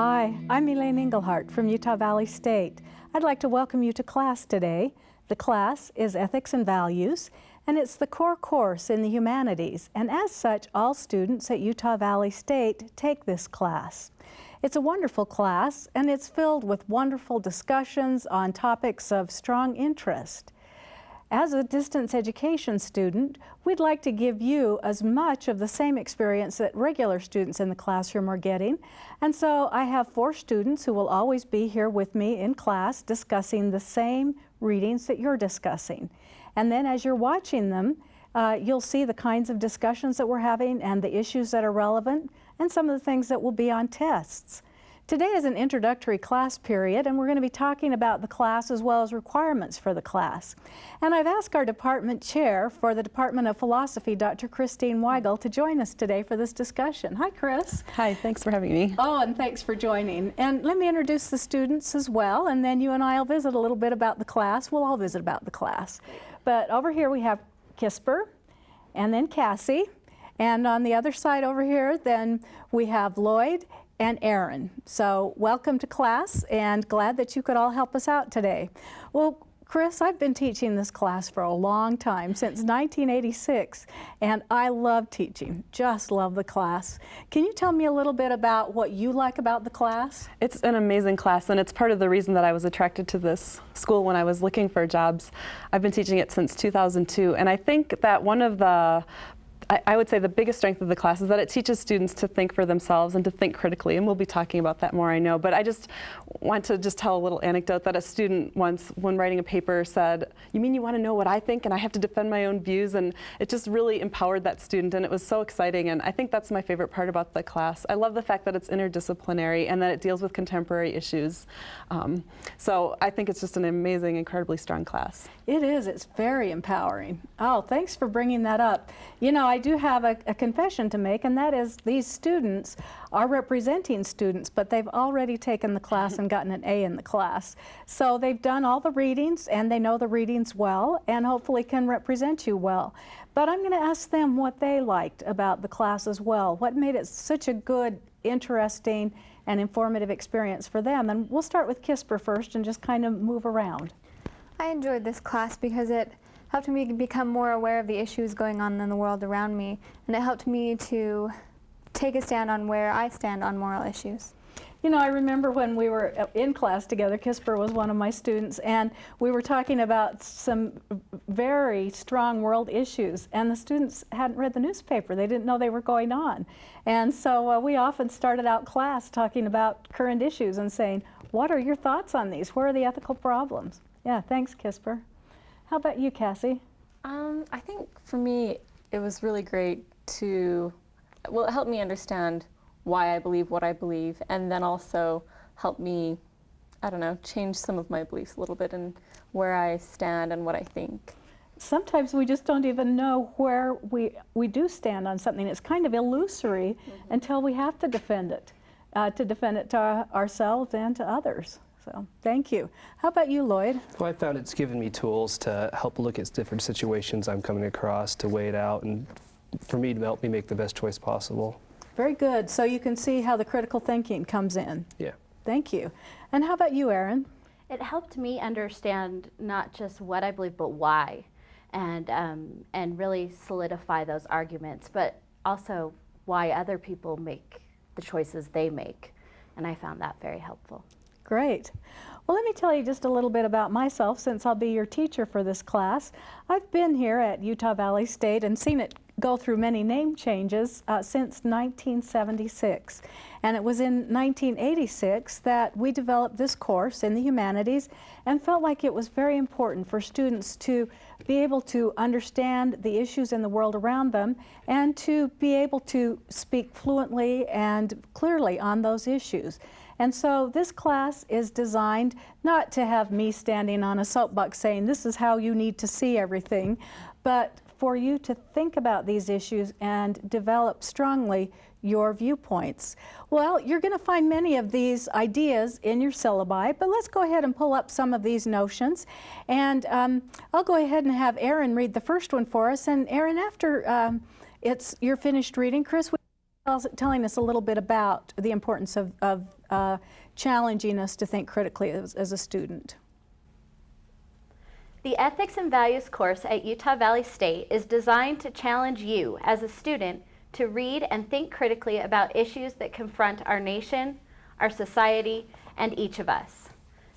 Hi, I'm Elaine Engelhardt from Utah Valley State. I'd like to welcome you to class today. The class is Ethics and Values, and it's the core course in the humanities, and as such, all students at Utah Valley State take this class. It's a wonderful class, and it's filled with wonderful discussions on topics of strong interest. As a distance education student, we'd like to give you as much of the same experience that regular students in the classroom are getting. And so I have 4 students who will always be here with me in class discussing the same readings that you're discussing. And then as you're watching them, you'll see the kinds of discussions that we're having and the issues that are relevant and some of the things that will be on tests. Today is an introductory class period, and we're going to be talking about the class as well as requirements for the class. And I've asked our department chair for the Department of Philosophy, Dr. Christine Weigel, to join us today for this discussion. Hi, Chris. Hi, thanks for having me. Oh, and thanks for joining. And let me introduce the students as well, and then you and I will visit a little bit about the class. We'll all visit about the class. But over here we have Kisper, and then Cassie. And on the other side over here, then we have Lloyd and Aaron. So welcome to class, and glad that you could all help us out today. Well, Chris, I've been teaching this class for a long time, since 1986, and I love teaching, just love the class. Can you tell me a little bit about what you like about the class? It's an amazing class, and it's part of the reason that I was attracted to this school when I was looking for jobs. I've been teaching it since 2002, and I think that one of the I would say the biggest strength of the class is that it teaches students to think for themselves and to think critically, and we'll be talking about that more, I know. But I just want to tell a little anecdote that a student once, when writing a paper, said, "You mean you want to know what I think and I have to defend my own views?" And it just really empowered that student, and it was so exciting, and I think that's my favorite part about the class. I love the fact that it's interdisciplinary and that it deals with contemporary issues. So I think it's just an amazing, incredibly strong class. It is. It's very empowering. Oh, thanks for bringing that up. You know, I do have a confession to make, and that is these students are representing students, but they've already taken the class and gotten an A in the class. So they've done all the readings, and they know the readings well, and hopefully can represent you well. But I'm going to ask them what they liked about the class as well. What made it such a good, interesting, and informative experience for them? And we'll start with Kisper first and just kind of move around. I enjoyed this class because it helped me become more aware of the issues going on in the world around me, and it helped me to take a stand on where I stand on moral issues. You know, I remember when we were in class together, Kisper was one of my students, and we were talking about some very strong world issues, and the students hadn't read the newspaper. They didn't know they were going on. And so we often started out class talking about current issues and saying, what are your thoughts on these? Where are the ethical problems? Yeah, thanks, Kisper. How about you, Cassie? I think for me, it was really great to, well, it helped me understand why I believe what I believe, and then also helped me, I don't know, change some of my beliefs a little bit and where I stand and what I think. Sometimes we just don't even know where we do stand on something. It's kind of illusory until we have to defend it to ourselves and to others. So, thank you. How about you, Lloyd? Well, I found it's given me tools to help look at different situations I'm coming across, to weigh it out, and for me to help me make the best choice possible. Very good. So you can see how the critical thinking comes in. Yeah. Thank you. And how about you, Aaron? It helped me understand not just what I believe, but why, and really solidify those arguments, but also why other people make the choices they make. And I found that very helpful. Great. Well, let me tell you just a little bit about myself, since I'll be your teacher for this class. I've been here at Utah Valley State and seen it go through many name changes since 1976. And it was in 1986 that we developed this course in the humanities and felt like it was very important for students to be able to understand the issues in the world around them and to be able to speak fluently and clearly on those issues. And so this class is designed not to have me standing on a soapbox saying this is how you need to see everything, but for you to think about these issues and develop strongly your viewpoints. Well, you're going to find many of these ideas in your syllabi, but let's go ahead and pull up some of these notions. And I'll go ahead and have Aaron read the first one for us. And Aaron, after you're finished reading, Chris, telling us a little bit about the importance of challenging us to think critically as a student. The Ethics and Values course at Utah Valley State is designed to challenge you as a student to read and think critically about issues that confront our nation, our society, and each of us.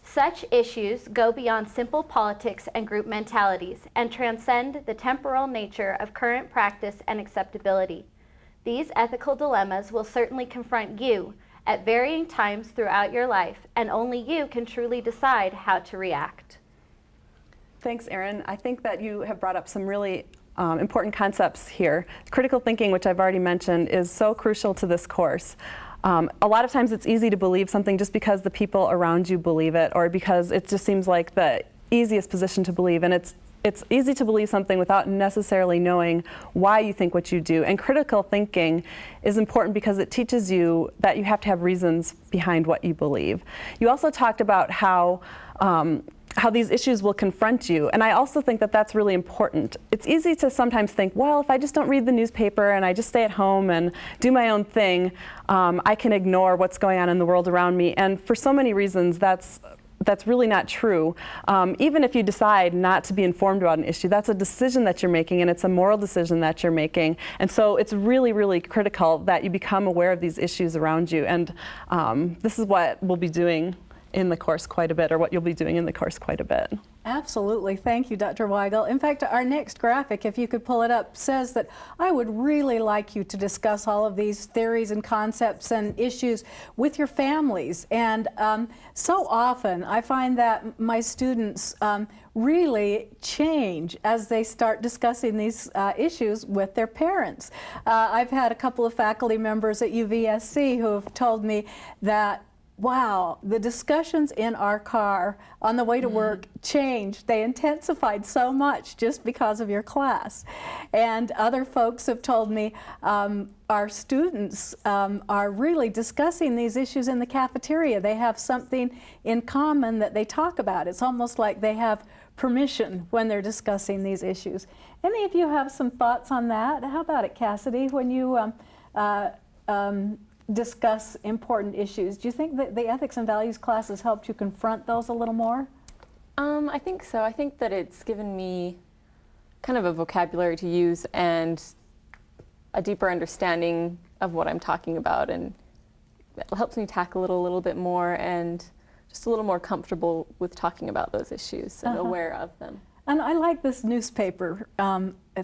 Such issues go beyond simple politics and group mentalities and transcend the temporal nature of current practice and acceptability. These ethical dilemmas will certainly confront you at varying times throughout your life, and only you can truly decide how to react. Thanks, Erin. I think that you have brought up some really important concepts here. Critical thinking, which I've already mentioned, is so crucial to this course. A lot of times it's easy to believe something just because the people around you believe it, or because it just seems like the easiest position to believe. And it's easy to believe something without necessarily knowing why you think what you do. And critical thinking is important because it teaches you that you have to have reasons behind what you believe. You also talked about how these issues will confront you, and I also think that that's really important. It's easy to sometimes think, well, if I just don't read the newspaper and I just stay at home and do my own thing, I can ignore what's going on in the world around me. And for so many reasons, that's really not true. Even if you decide not to be informed about an issue, that's a decision that you're making, and it's a moral decision that you're making. And so it's really, really critical that you become aware of these issues around you. And this is what we'll be doing in the course quite a bit, or what you'll be doing in the course quite a bit. Absolutely. Thank you, Dr. Weigel. In fact, our next graphic, if you could pull it up, says that I would really like you to discuss all of these theories and concepts and issues with your families. And so often I find that my students really change as they start discussing these issues with their parents. I've had a couple of faculty members at UVSC who have told me that, wow, the discussions in our car on the way to work changed. They intensified so much just because of your class. And other folks have told me our students are really discussing these issues in the cafeteria. They have something in common that they talk about. It's almost like they have permission when they're discussing these issues. Any of you have some thoughts on that? How about it, Cassidy, when you discuss important issues? Do you think that the ethics and values classes helped you confront those a little more? I think so. I think that it's given me kind of a vocabulary to use and a deeper understanding of what I'm talking about, and it helps me tackle it a little bit more and just a little more comfortable with talking about those issues and aware of them. And I like this newspaper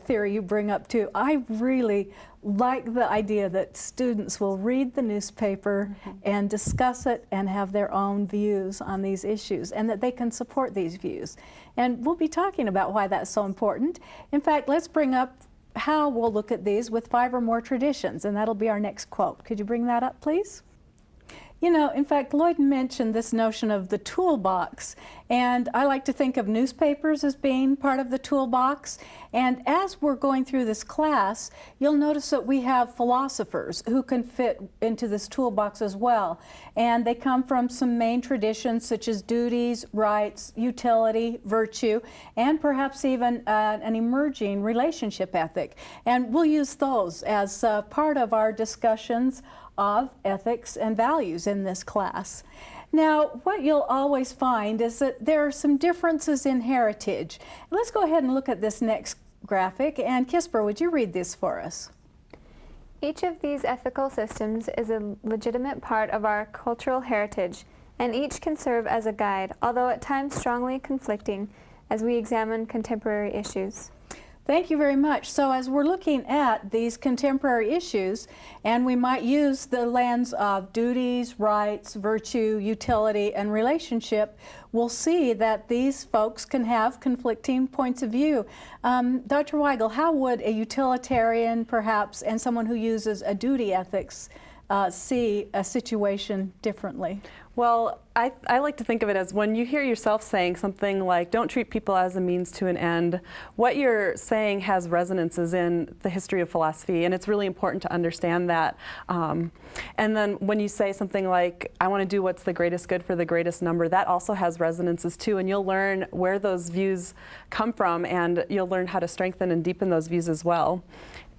theory you bring up too. I really like the idea that students will read the newspaper and discuss it and have their own views on these issues, and that they can support these views. And we'll be talking about why that's so important. In fact, let's bring up how we'll look at these with 5 or more traditions, and that'll be our next quote. Could you bring that up, please? You know, in fact, Lloyd mentioned this notion of the toolbox, and I like to think of newspapers as being part of the toolbox. And as we're going through this class, you'll notice that we have philosophers who can fit into this toolbox as well. And they come from some main traditions such as duties, rights, utility, virtue, and perhaps even an emerging relationship ethic. And we'll use those as part of our discussions of ethics and values in this class. Now, what you'll always find is that there are some differences in heritage. Let's go ahead and look at this next graphic, and Kisper, would you read this for us? Each of these ethical systems is a legitimate part of our cultural heritage, and each can serve as a guide, although at times strongly conflicting, as we examine contemporary issues. Thank you very much. So as we're looking at these contemporary issues, and we might use the lens of duties, rights, virtue, utility, and relationship, we'll see that these folks can have conflicting points of view. Dr. Weigel, how would a utilitarian, perhaps, and someone who uses a duty ethics see a situation differently? Well, I like to think of it as when you hear yourself saying something like, don't treat people as a means to an end, what you're saying has resonances in the history of philosophy, and it's really important to understand that. And then when you say something like, I want to do what's the greatest good for the greatest number, that also has resonances too, and you'll learn where those views come from, and you'll learn how to strengthen and deepen those views as well.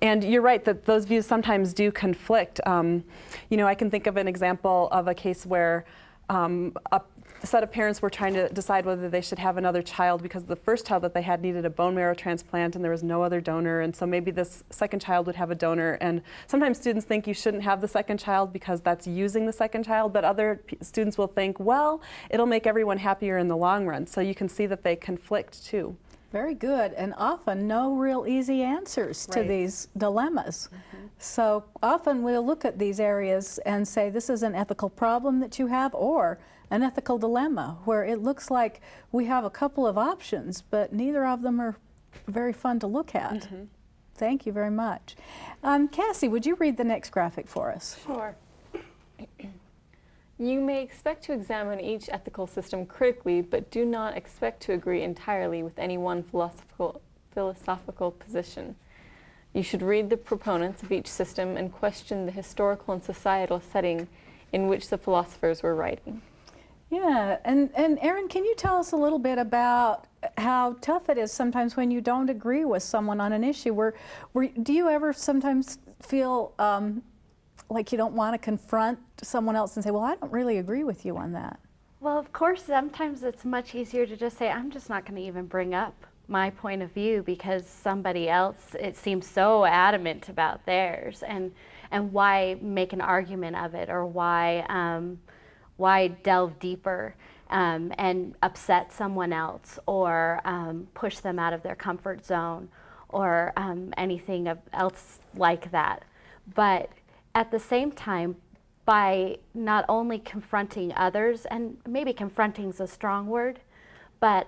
And you're right that those views sometimes do conflict. You know, I can think of an example of a case where a set of parents were trying to decide whether they should have another child because the first child that they had needed a bone marrow transplant and there was no other donor, and so maybe this second child would have a donor. And sometimes students think you shouldn't have the second child because that's using the second child, but other students will think, well, it'll make everyone happier in the long run. So you can see that they conflict too. Very good, and often no real easy answers to these dilemmas. So often we'll look at these areas and say this is an ethical problem that you have, or an ethical dilemma where it looks like we have a couple of options, but neither of them are very fun to look at. Thank you very much. Cassie, would you read the next graphic for us? Sure. You may expect to examine each ethical system critically, but do not expect to agree entirely with any one philosophical position. You should read the proponents of each system and question the historical and societal setting in which the philosophers were writing. Yeah, and Erin, can you tell us a little bit about how tough it is sometimes when you don't agree with someone on an issue? Do you ever sometimes feel like you don't want to confront someone else and say, well, I don't really agree with you on that? Well, of course, sometimes it's much easier to just say, I'm just not going to even bring up my point of view because somebody else, it seems so adamant about theirs, and why make an argument of it, or why delve deeper and upset someone else, or push them out of their comfort zone, or anything else like that. But at the same time, by not only confronting others, and maybe confronting is a strong word, but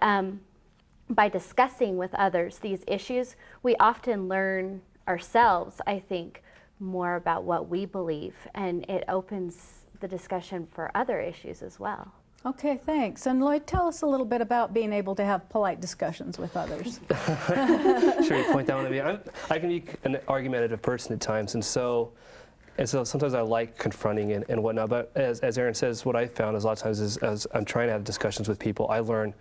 by discussing with others these issues, we often learn ourselves, I think, more about what we believe, and it opens the discussion for other issues as well. Okay, thanks. And Lloyd, tell us a little bit about being able to have polite discussions with others. Sure, you point that one at me. I can be an argumentative person at times, and so sometimes I like confronting and whatnot, but as Erin says, what I found is a lot of times is as I'm trying to have discussions with people, I learn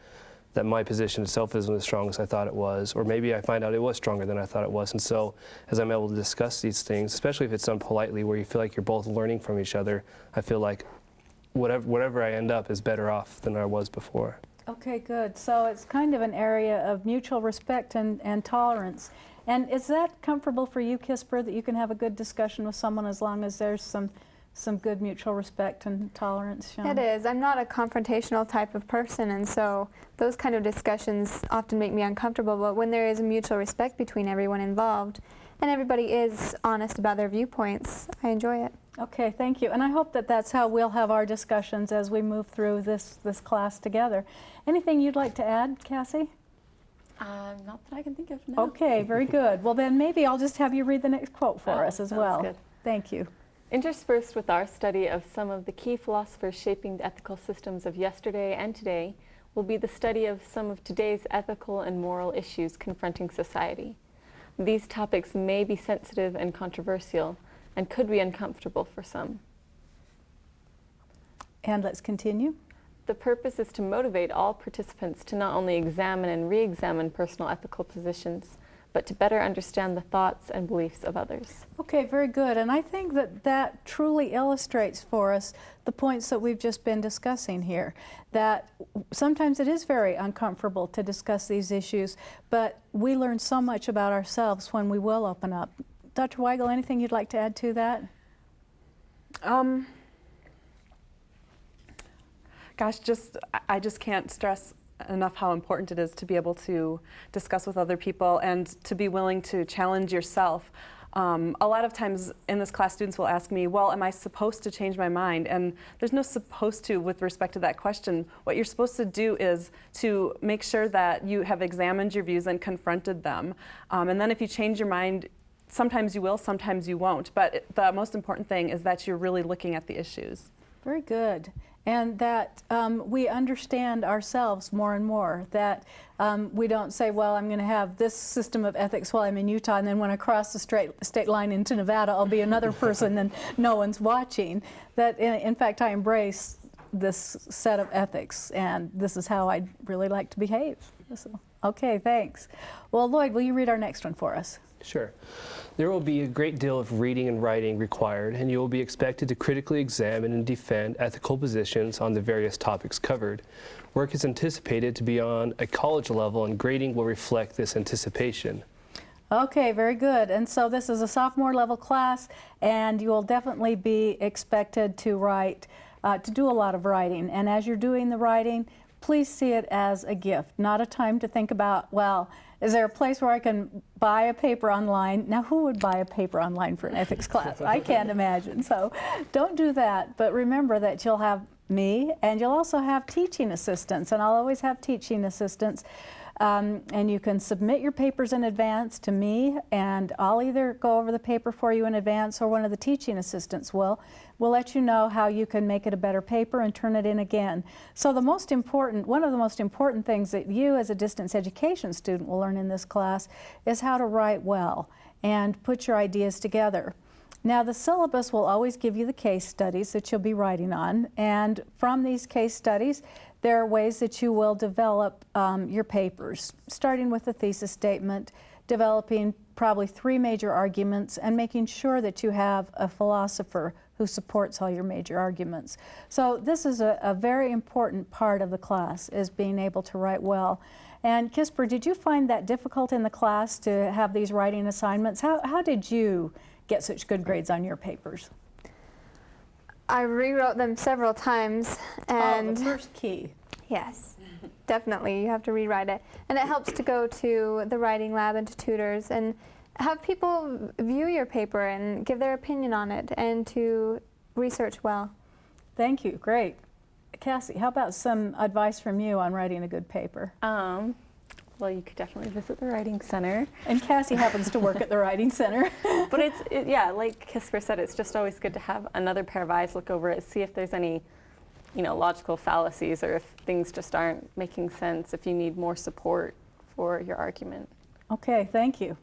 that my position itself isn't as strong as I thought it was, or maybe I find out it was stronger than I thought it was. And so as I'm able to discuss these things, especially if it's done politely, where you feel like you're both learning from each other, I feel like whatever I end up is better off than I was before. Okay, good. So it's kind of an area of mutual respect and tolerance. And is that comfortable for you, Kisper, that you can have a good discussion with someone as long as there's some good mutual respect and tolerance shown? It is. I'm not a confrontational type of person, and so those kind of discussions often make me uncomfortable, but when there is a mutual respect between everyone involved and everybody is honest about their viewpoints, I enjoy it. Okay, thank you. And I hope that that's how we'll have our discussions as we move through this class together. Anything you'd like to add, Cassie? Not that I can think of, no. Okay, very good. Well, then maybe I'll just have you read the next quote for us as well. Good. Thank you. Interspersed with our study of some of the key philosophers shaping the ethical systems of yesterday and today will be the study of some of today's ethical and moral issues confronting society. These topics may be sensitive and controversial and could be uncomfortable for some. And let's continue. The purpose is to motivate all participants to not only examine and re-examine personal ethical positions, but to better understand the thoughts and beliefs of others. Okay, very good. And I think that truly illustrates for us the points that we've just been discussing here, that sometimes it is very uncomfortable to discuss these issues, but we learn so much about ourselves when we will open up. Dr. Weigel, anything you'd like to add to that? Gosh, I just can't stress enough how important it is to be able to discuss with other people and to be willing to challenge yourself. A lot of times in this class, students will ask me, well, am I supposed to change my mind? And there's no supposed to with respect to that question. What you're supposed to do is to make sure that you have examined your views and confronted them. And then if you change your mind, sometimes you will, sometimes you won't. But the most important thing is that you're really looking at the issues. Very good. And that we understand ourselves more and more, that we don't say, well, I'm going to have this system of ethics while I'm in Utah, and then when I cross the state line into Nevada, I'll be another person and no one's watching. That, in fact, I embrace this set of ethics, and this is how I'd really like to behave. So, okay, thanks. Well, Lloyd, will you read our next one for us? Sure. There will be a great deal of reading and writing required, and you will be expected to critically examine and defend ethical positions on the various topics covered. Work is anticipated to be on a college level, and grading will reflect this anticipation. Okay, very good. And so this is a sophomore level class, and you will definitely be expected to write, to do a lot of writing. And as you're doing the writing, please see it as a gift, not a time to think about, well, is there a place where I can buy a paper online? Now, who would buy a paper online for an ethics class? I can't imagine. So don't do that. But remember that you'll have me, and you'll also have teaching assistants, and I'll always have teaching assistants. And you can submit your papers in advance to me, and I'll either go over the paper for you in advance, or one of the teaching assistants will. We'll let you know how you can make it a better paper and turn it in again. So one of the most important things that you as a distance education student will learn in this class is how to write well and put your ideas together. Now, the syllabus will always give you the case studies that you'll be writing on, and from these case studies, there are ways that you will develop your papers, starting with the thesis statement, developing probably 3 major arguments, and making sure that you have a philosopher who supports all your major arguments. So this is a very important part of the class, is being able to write well. And Kisper, did you find that difficult in the class to have these writing assignments? How did you get such good grades on your papers? I rewrote them several times, and the first key. Yes, definitely, you have to rewrite it. And it helps to go to the writing lab and to tutors and have people view your paper and give their opinion on it, and to research well. Thank you, great. Cassie, how about some advice from you on writing a good paper? Well, you could definitely visit the Writing Center. And Cassie happens to work at the Writing Center. But yeah, like Kisper said, it's just always good to have another pair of eyes look over it, see if there's any, logical fallacies, or if things just aren't making sense, if you need more support for your argument. Okay, thank you.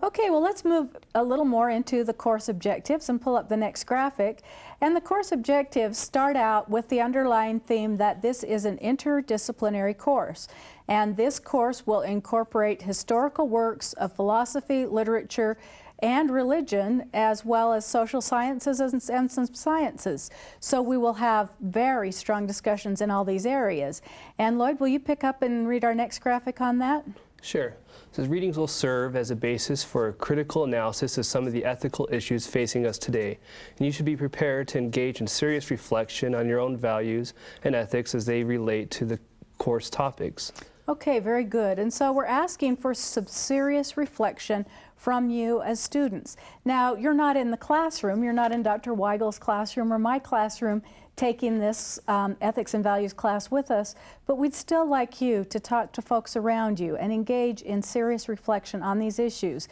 Okay, well, let's move a little more into the course objectives and pull up the next graphic. And the course objectives start out with the underlying theme that this is an interdisciplinary course. And this course will incorporate historical works of philosophy, literature, and religion, as well as social sciences and some sciences. So we will have very strong discussions in all these areas. And Lloyd, will you pick up and read our next graphic on that? Sure. It says readings will serve as a basis for a critical analysis of some of the ethical issues facing us today. And you should be prepared to engage in serious reflection on your own values and ethics as they relate to the course topics. Okay, very good. And so we're asking for some serious reflection from you as students. Now, you're not in the classroom, you're not in Dr. Weigel's classroom or my classroom taking this ethics and values class with us, but we'd still like you to talk to folks around you and engage in serious reflection on these issues,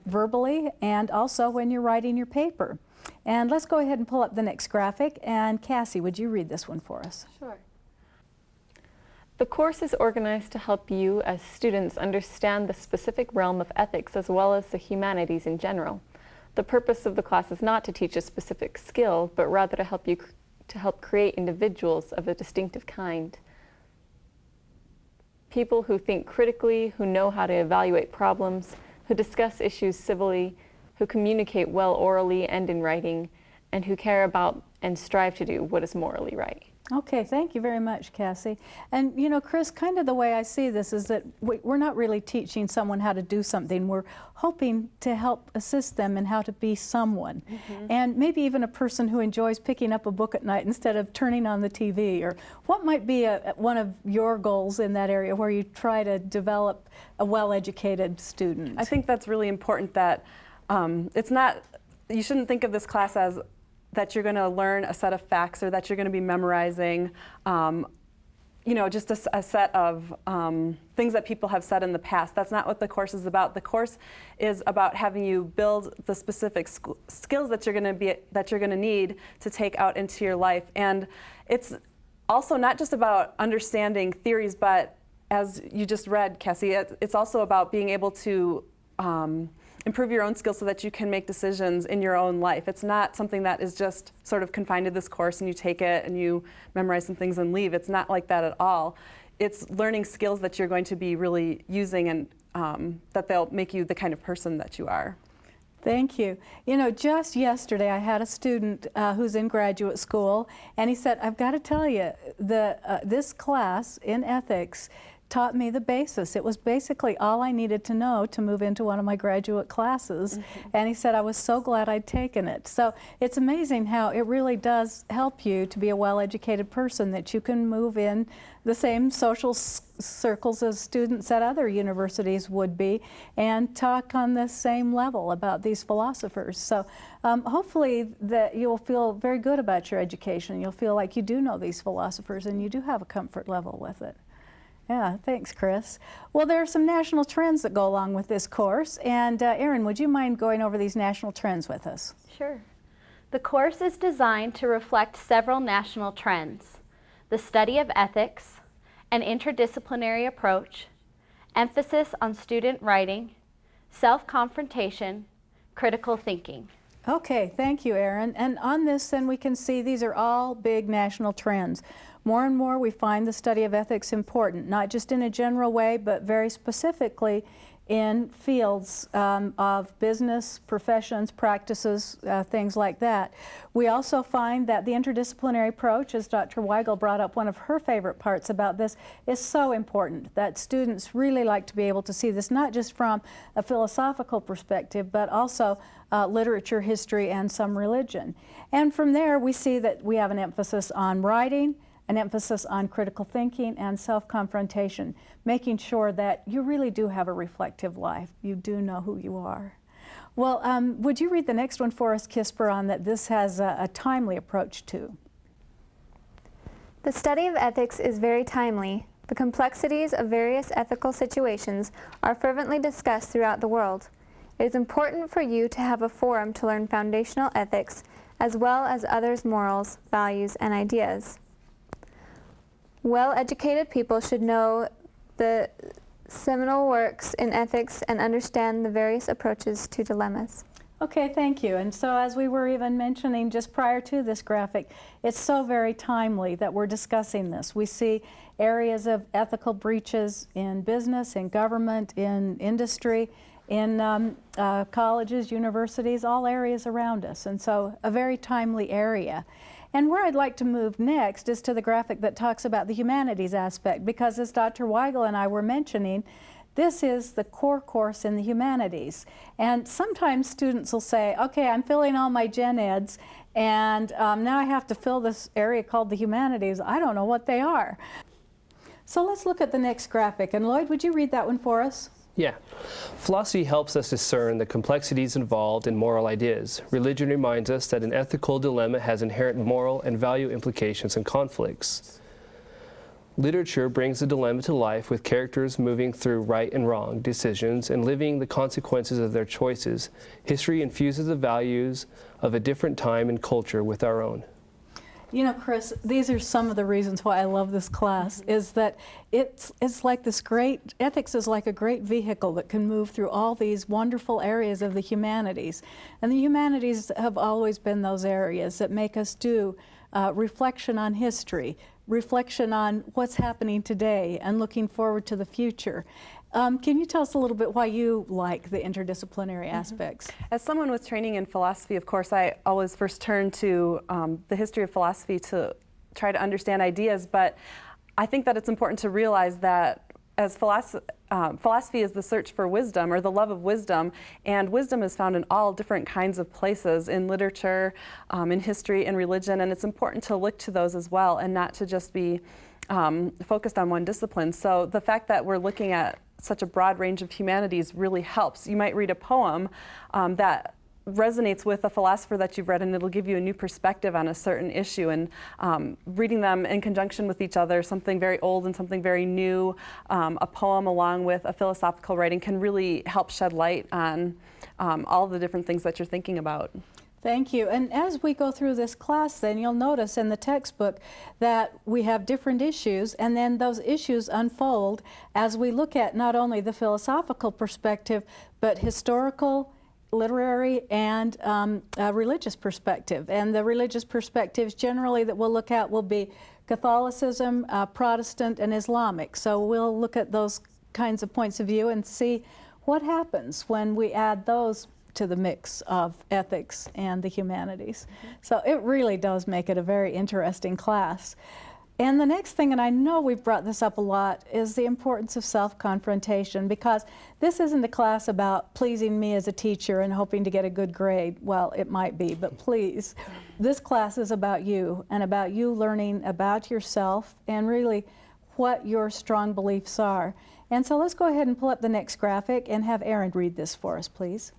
verbally and also when you're writing your paper. And let's go ahead and pull up the next graphic, and Cassie, would you read this one for us? Sure. The course is organized to help you as students understand the specific realm of ethics as well as the humanities in general. The purpose of the class is not to teach a specific skill, but rather to help create individuals of a distinctive kind. People who think critically, who know how to evaluate problems, who discuss issues civilly, who communicate well orally and in writing, and who care about and strive to do what is morally right. Okay, thank you very much, Cassie. And Chris, kind of the way I see this is that we're not really teaching someone how to do something. We're hoping to help assist them in how to be someone. Mm-hmm. And maybe even a person who enjoys picking up a book at night instead of turning on the TV. Or what might be one of your goals in that area where you try to develop a well-educated student? I think that's really important, that you shouldn't think of this class as that you're going to learn a set of facts or that you're going to be memorizing, just a set of things that people have said in the past. That's not what the course is about. The course is about having you build the specific skills that you're going to need to take out into your life. And it's also not just about understanding theories, but as you just read, Cassie, it's also about being able to improve your own skills so that you can make decisions in your own life. It's not something that is just sort of confined to this course and you take it and you memorize some things and leave. It's not like that at all. It's learning skills that you're going to be really using and that they'll make you the kind of person that you are. Thank you. You know, just yesterday I had a student who's in graduate school, and he said, I've got to tell you, this class in ethics taught me the basis. It was basically all I needed to know to move into one of my graduate classes. And he said, I was so glad I'd taken it. So it's amazing how it really does help you to be a well-educated person, that you can move in the same social circles as students at other universities would be and talk on the same level about these philosophers. So hopefully that you'll feel very good about your education. You'll feel like you do know these philosophers and you do have a comfort level with it. Yeah, thanks, Chris. Well, there are some national trends that go along with this course, and Erin, would you mind going over these national trends with us? Sure. The course is designed to reflect several national trends: the study of ethics, an interdisciplinary approach, emphasis on student writing, self-confrontation, critical thinking. Okay, thank you, Erin. And on this, then, we can see these are all big national trends. More and more we find the study of ethics important, not just in a general way, but very specifically in fields of business, professions, practices, things like that. We also find that the interdisciplinary approach, as Dr. Weigel brought up, one of her favorite parts about this, is so important, that students really like to be able to see this not just from a philosophical perspective, but also literature, history, and some religion. And from there we see that we have an emphasis on writing, an emphasis on critical thinking and self-confrontation, making sure that you really do have a reflective life. You do know who you are. Well, would you read the next one for us, Kisper, on that this has a timely approach to? The study of ethics is very timely. The complexities of various ethical situations are fervently discussed throughout the world. It is important for you to have a forum to learn foundational ethics as well as others' morals, values, and ideas. Well-educated people should know the seminal works in ethics and understand the various approaches to dilemmas. Okay, thank you. And so as we were even mentioning just prior to this graphic, it's so very timely that we're discussing this. We see areas of ethical breaches in business, in government, in industry, in colleges, universities, all areas around us. And so a very timely area. And where I'd like to move next is to the graphic that talks about the humanities aspect, because as Dr. Weigel and I were mentioning, this is the core course in the humanities. And sometimes students will say, okay, I'm filling all my gen eds, and now I have to fill this area called the humanities. I don't know what they are. So let's look at the next graphic. And Lloyd, would you read that one for us? Yeah. Philosophy helps us discern the complexities involved in moral ideas. Religion reminds us that an ethical dilemma has inherent moral and value implications and conflicts. Literature brings the dilemma to life with characters moving through right and wrong decisions and living the consequences of their choices. History infuses the values of a different time and culture with our own. You know, Chris, these are some of the reasons why I love this class, is that it's like this great, ethics is like a great vehicle that can move through all these wonderful areas of the humanities. And the humanities have always been those areas that make us do reflection on history, reflection on what's happening today, and looking forward to the future. Can you tell us a little bit why you like the interdisciplinary aspects? As someone with training in philosophy, of course, I always first turn to the history of philosophy to try to understand ideas, but I think that it's important to realize that as philosophy is the search for wisdom, or the love of wisdom, and wisdom is found in all different kinds of places, in literature, in history, in religion, and it's important to look to those as well and not to just be focused on one discipline. So the fact that we're looking at such a broad range of humanities really helps. You might read a poem that resonates with a philosopher that you've read, and it'll give you a new perspective on a certain issue. And reading them in conjunction with each other, something very old and something very new, a poem along with a philosophical writing can really help shed light on all the different things that you're thinking about. Thank you. And as we go through this class, then you'll notice in the textbook that we have different issues, and then those issues unfold as we look at not only the philosophical perspective, but historical, literary, and religious perspective. And the religious perspectives generally that we'll look at will be Catholicism, Protestant, and Islamic. So we'll look at those kinds of points of view and see what happens when we add those to the mix of ethics and the humanities. So it really does make it a very interesting class. And the next thing, and I know we've brought this up a lot, is the importance of self-confrontation, because this isn't a class about pleasing me as a teacher and hoping to get a good grade. Well, it might be, but please. This class is about you, and about you learning about yourself and really what your strong beliefs are. And so let's go ahead and pull up the next graphic and have Erin read this for us, please.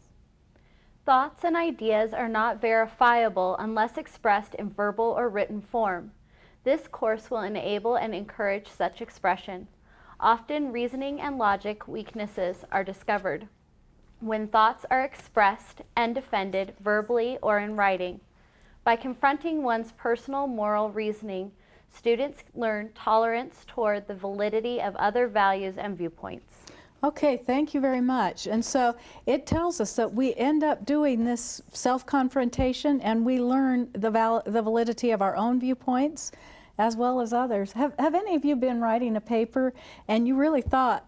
Thoughts and ideas are not verifiable unless expressed in verbal or written form. This course will enable and encourage such expression. Often reasoning and logic weaknesses are discovered when thoughts are expressed and defended verbally or in writing. By confronting one's personal moral reasoning, students learn tolerance toward the validity of other values and viewpoints. Okay, thank you very much. And so it tells us that we end up doing this self-confrontation, and we learn the validity of our own viewpoints as well as others. Have any of you been writing a paper and you really thought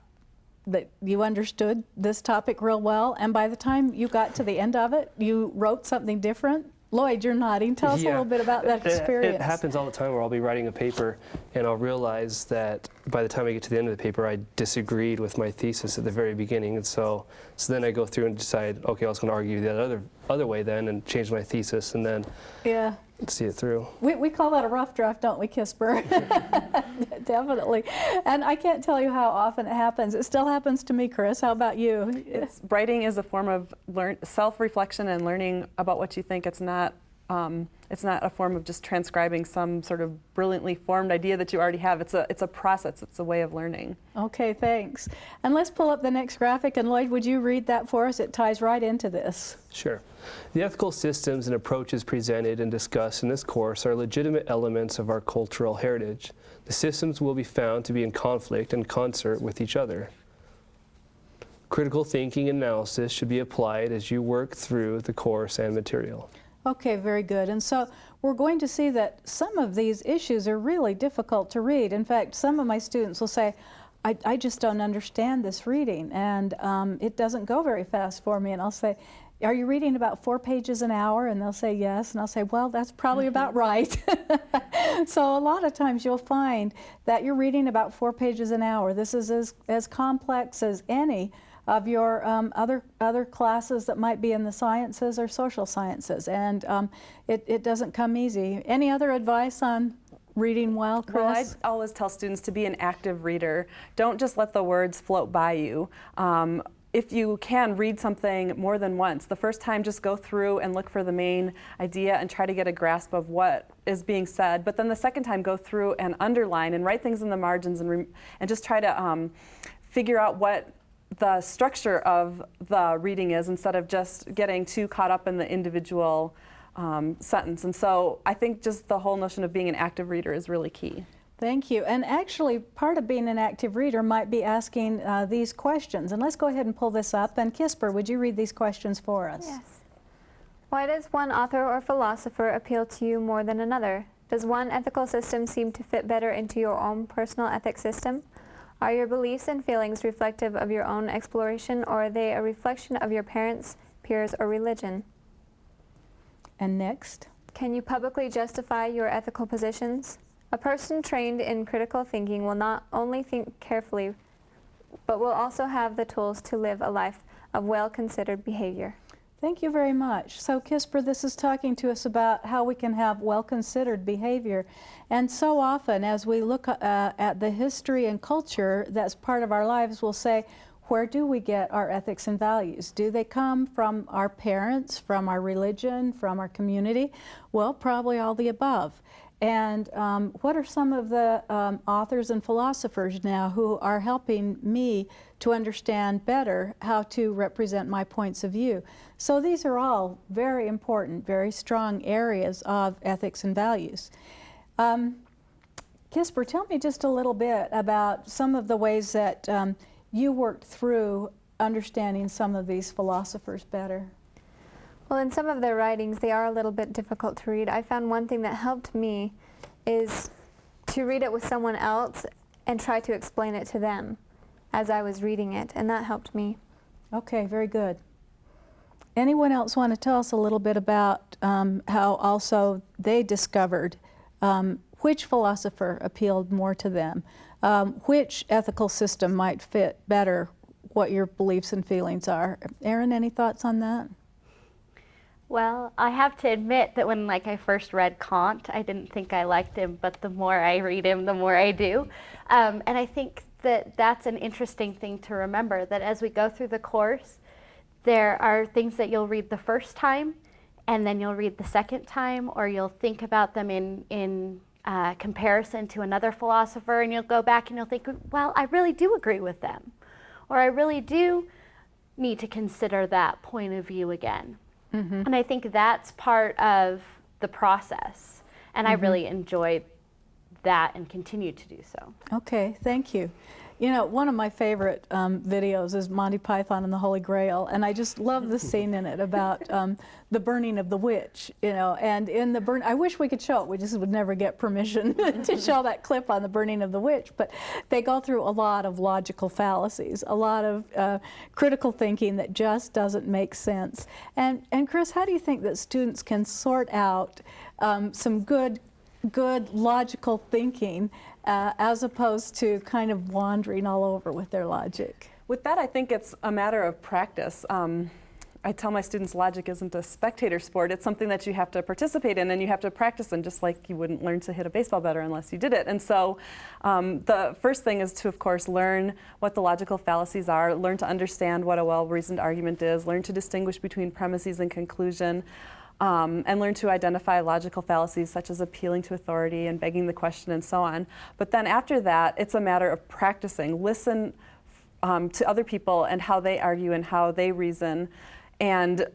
that you understood this topic real well, and by the time you got to the end of it, you wrote something different? Lloyd, you're nodding. Tell us a little bit about that experience. It happens all the time where I'll be writing a paper and I'll realize that by the time I get to the end of the paper, I disagreed with my thesis at the very beginning. And so then I go through and decide, okay, I was going to argue the other way then and change my thesis and then see it through. We call that a rough draft, don't we, Kisper? Definitely. And I can't tell you how often it happens. It still happens to me, Chris. How about you? Writing is a form of self-reflection and learning about what you think. It's not a form of just transcribing some sort of brilliantly formed idea that you already have. It's a process. It's a way of learning. Okay, thanks. And let's pull up the next graphic. And Lloyd, would you read that for us? It ties right into this. Sure. The ethical systems and approaches presented and discussed in this course are legitimate elements of our cultural heritage. The systems will be found to be in conflict and concert with each other. Critical thinking and analysis should be applied as you work through the course and material. Okay, very good. And so we're going to see that some of these issues are really difficult to read. In fact, some of my students will say, I just don't understand this reading, and it doesn't go very fast for me. And I'll say, are you reading about 4 pages an hour? And they'll say yes. And I'll say, well, that's probably about right. So a lot of times you'll find that you're reading about 4 pages an hour. This is as complex as any of your other classes that might be in the sciences or social sciences. And it doesn't come easy. Any other advice on reading well, Chris? Well, I always tell students to be an active reader. Don't just let the words float by you. If you can, read something more than once. The first time, just go through and look for the main idea and try to get a grasp of what is being said. But then the second time, go through and underline and write things in the margins and just try to figure out what the structure of the reading is instead of just getting too caught up in the individual sentence. And so I think just the whole notion of being an active reader is really key. Thank you. And actually, part of being an active reader might be asking these questions. And let's go ahead and pull this up. And Kisper, would you read these questions for us? Yes. Why does one author or philosopher appeal to you more than another? Does one ethical system seem to fit better into your own personal ethics system? Are your beliefs and feelings reflective of your own exploration, or are they a reflection of your parents, peers, or religion? And next? Can you publicly justify your ethical positions? A person trained in critical thinking will not only think carefully, but will also have the tools to live a life of well-considered behavior. Thank you very much. So Kisper, this is talking to us about how we can have well-considered behavior. And so often as we look at the history and culture that's part of our lives, we'll say, where do we get our ethics and values? Do they come from our parents, from our religion, from our community? Well, probably all the above. And what are some of the authors and philosophers now who are helping me to understand better how to represent my points of view? So these are all very important, very strong areas of ethics and values. Kisper, tell me just a little bit about some of the ways that you worked through understanding some of these philosophers better. Well, in some of their writings, they are a little bit difficult to read. I found one thing that helped me is to read it with someone else and try to explain it to them as I was reading it, and that helped me. Okay, very good. Anyone else want to tell us a little bit about how also they discovered which philosopher appealed more to them, which ethical system might fit better what your beliefs and feelings are? Erin, any thoughts on that? Well, I have to admit that when I first read Kant, I didn't think I liked him, but the more I read him, the more I do. And I think that that's an interesting thing to remember, that as we go through the course, there are things that you'll read the first time, and then you'll read the second time, or you'll think about them in comparison to another philosopher, and you'll go back and you'll think, well, I really do agree with them, or I really do need to consider that point of view again. Mm-hmm. And I think that's part of the process, and I really enjoyed that and continue to do so. Okay, thank you. You know, one of my favorite videos is Monty Python and the Holy Grail, and I just love the scene in it about the burning of the witch, you know, and in the I wish we could show it, we just would never get permission to show that clip on the burning of the witch, but they go through a lot of logical fallacies, a lot of critical thinking that just doesn't make sense. And Chris, how do you think that students can sort out some good logical thinking as opposed to kind of wandering all over with their logic? With that, I think it's a matter of practice. I tell my students logic isn't a spectator sport. It's something that you have to participate in and you have to practice in, just like you wouldn't learn to hit a baseball better unless you did it. And so the first thing is to, of course, learn what the logical fallacies are, learn to understand what a well-reasoned argument is, learn to distinguish between premises and conclusion, and learn to identify logical fallacies such as appealing to authority and begging the question and so on. But then after that, it's a matter of practicing. Listen to other people and how they argue and how they reason, and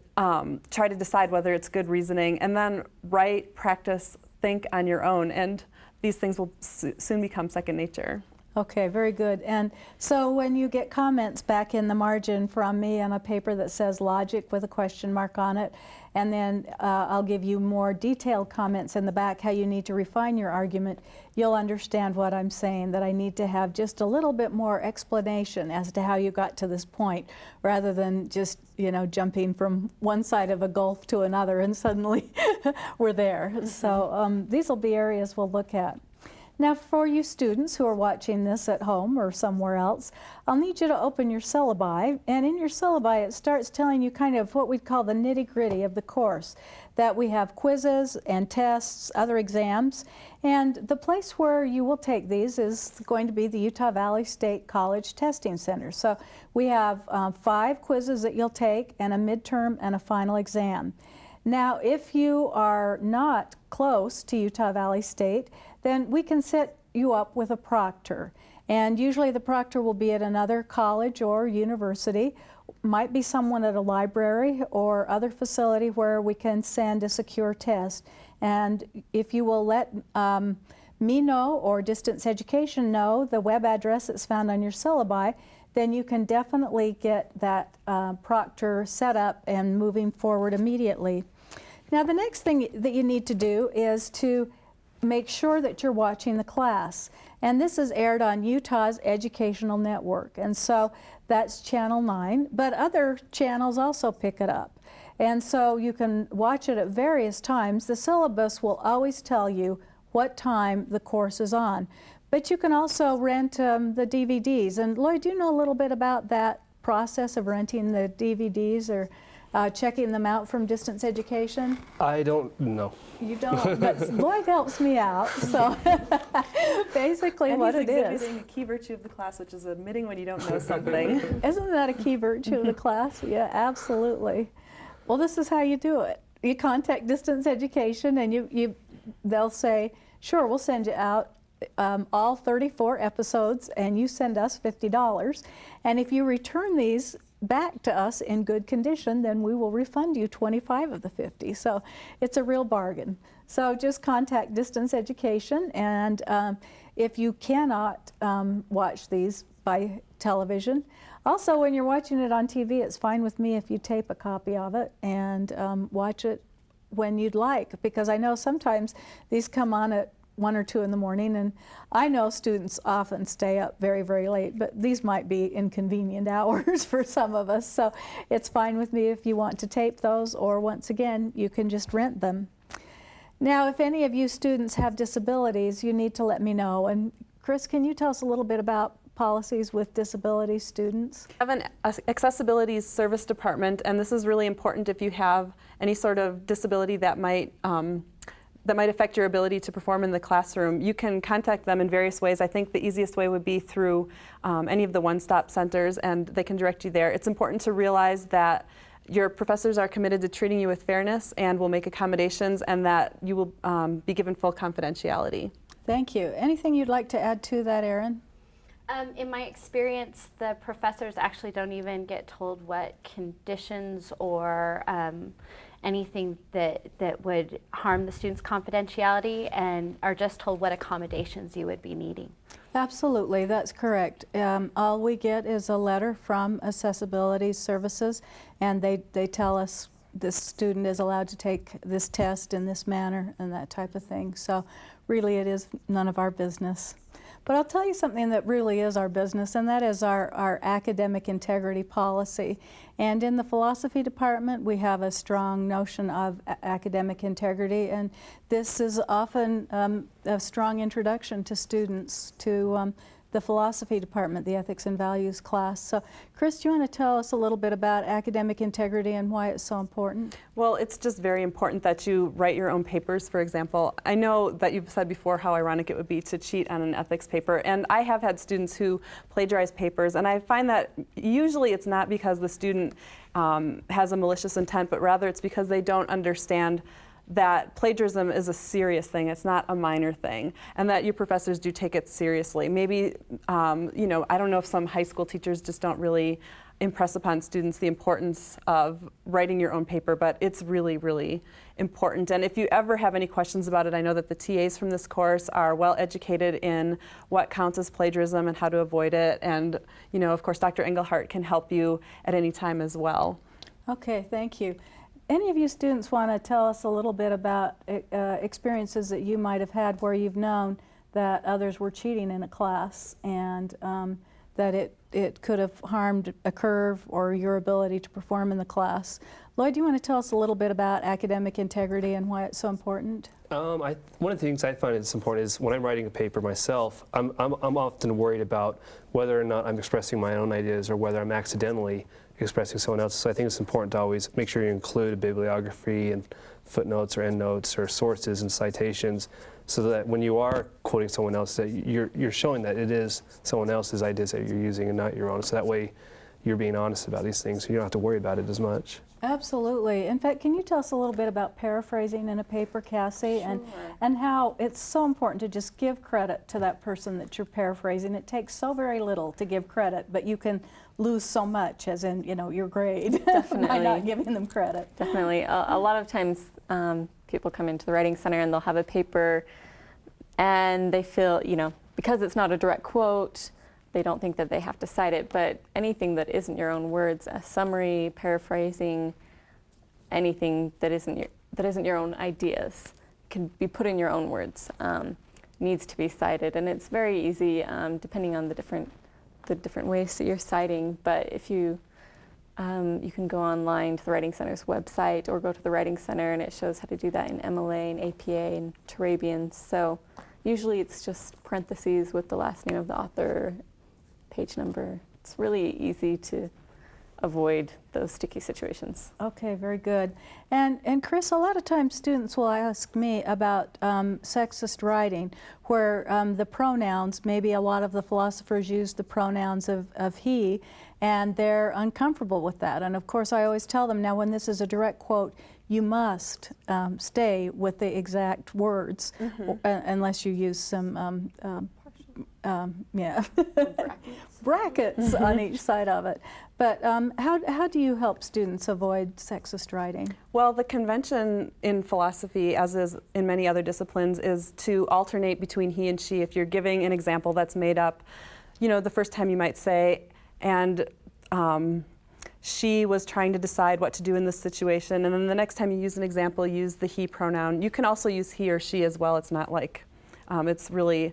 try to decide whether it's good reasoning, and then write, practice, think on your own, and these things will soon become second nature. Okay, very good. And so when you get comments back in the margin from me on a paper that says logic with a question mark on it, and then I'll give you more detailed comments in the back how you need to refine your argument, you'll understand what I'm saying, that I need to have just a little bit more explanation as to how you got to this point, rather than just, you know, jumping from one side of a gulf to another and suddenly we're there. So these will be areas we'll look at. Now, for you students who are watching this at home or somewhere else, I'll need you to open your syllabi, and in your syllabi it starts telling you kind of what we'd call the nitty-gritty of the course, that we have quizzes and tests, other exams, and the place where you will take these is going to be the Utah Valley State College Testing Center. So we have 5 quizzes that you'll take, and a midterm and a final exam. Now, if you are not close to Utah Valley State, then we can set you up with a proctor. And usually the proctor will be at another college or university, might be someone at a library or other facility where we can send a secure test. And if you will let me know, or Distance Education know, the web address that's found on your syllabi, then you can definitely get that proctor set up and moving forward immediately. Now, the next thing that you need to do is to make sure that you're watching the class. And this is aired on Utah's Educational Network. And so that's Channel 9, but other channels also pick it up. And so you can watch it at various times. The syllabus will always tell you what time the course is on. But you can also rent the DVDs. And Lloyd, do you know a little bit about that process of renting the DVDs or checking them out from Distance Education? I don't know. You don't, but Lloyd helps me out, so basically what it is. And he's exhibiting a key virtue of the class, which is admitting when you don't know something. Isn't that a key virtue of the class? Yeah, absolutely. Well, this is how you do it. You contact Distance Education, and they'll say, Sure, we'll send you out all 34 episodes, and you send us $50. And if you return these back to us in good condition, then we will refund you 25 of the 50. So it's a real bargain. So just contact Distance Education, and if you cannot watch these by television, also when you're watching it on TV, it's fine with me if you tape a copy of it and watch it when you'd like, because I know sometimes these come on at 1 or 2 in the morning, and I know students often stay up very, very late, but these might be inconvenient hours for some of us, so it's fine with me if you want to tape those, or once again, you can just rent them. Now, if any of you students have disabilities, you need to let me know. And Chris, can you tell us a little bit about policies with disability students? We have an accessibility service department, and this is really important if you have any sort of disability that might affect your ability to perform in the classroom. You can contact them in various ways. I think the easiest way would be through any of the one-stop centers, and they can direct you there. It's important to realize that your professors are committed to treating you with fairness and will make accommodations, and that you will be given full confidentiality. Thank you. Anything you'd like to add to that, Erin? In my experience, the professors actually don't even get told what conditions or anything that would harm the students' confidentiality, and are just told what accommodations you would be needing. Absolutely, that's correct. All we get is a letter from Accessibility Services, and they tell us this student is allowed to take this test in this manner and that type of thing. So really it is none of our business. But I'll tell you something that really is our business, and that is our academic integrity policy. And in the philosophy department, we have a strong notion of academic integrity, and this is often a strong introduction to students to the philosophy department, the ethics and values class. So Chris, do you want to tell us a little bit about academic integrity and why it's so important? Well, it's just very important that you write your own papers, for example. I know that you've said before how ironic it would be to cheat on an ethics paper, and I have had students who plagiarize papers, and I find that usually it's not because the student has a malicious intent, but rather it's because they don't understand that plagiarism is a serious thing, it's not a minor thing, and that your professors do take it seriously. Maybe, you know, I don't know if some high school teachers just don't really impress upon students the importance of writing your own paper, but it's really, really important. And if you ever have any questions about it, I know that the TAs from this course are well educated in what counts as plagiarism and how to avoid it, and, you know, of course, Dr. Engelhardt can help you at any time as well. Okay, thank you. Any of you students want to tell us a little bit about experiences that you might have had where you've known that others were cheating in a class, and that it could have harmed a curve or your ability to perform in the class? Lloyd, do you want to tell us a little bit about academic integrity and why it's so important? One of the things I find is important is when I'm writing a paper myself, I'm often worried about whether or not I'm expressing my own ideas or whether I'm accidentally expressing someone else's. So I think it's important to always make sure you include a bibliography and footnotes or endnotes or sources and citations, so that when you are quoting someone else, that you're showing that it is someone else's ideas that you're using and not your own. So that way you're being honest about these things, so you don't have to worry about it as much. Absolutely. In fact, can you tell us a little bit about paraphrasing in a paper, Cassie, Sure. and how it's so important to just give credit to that person that you're paraphrasing? It takes so very little to give credit, but you can lose so much, as in, you know, your grade by not giving them credit. Definitely. A lot of times people come into the Writing Center and they'll have a paper and they feel, you know, because it's not a direct quote, they don't think that they have to cite it, but anything that isn't your own words, a summary, paraphrasing, anything that isn't your own ideas, can be put in your own words, needs to be cited, and it's very easy depending on the different ways that you're citing. But if you can go online to the Writing Center's website or go to the Writing Center, and it shows how to do that in MLA and APA and Turabian. So usually it's just parentheses with the last name of the author, page number. It's really easy to avoid those sticky situations. Okay, very good. And Chris, a lot of times students will ask me about sexist writing, where the pronouns, maybe a lot of the philosophers use the pronouns of he, and they're uncomfortable with that. And of course, I always tell them, now when this is a direct quote, you must stay with the exact words, unless you use some brackets on each side of it. But how do you help students avoid sexist writing? Well, the convention in philosophy, as is in many other disciplines, is to alternate between he and she. If you're giving an example that's made up, you know, the first time you might say, and she was trying to decide what to do in this situation, and then the next time you use an example, use the he pronoun. You can also use he or she as well. It's not like, it's really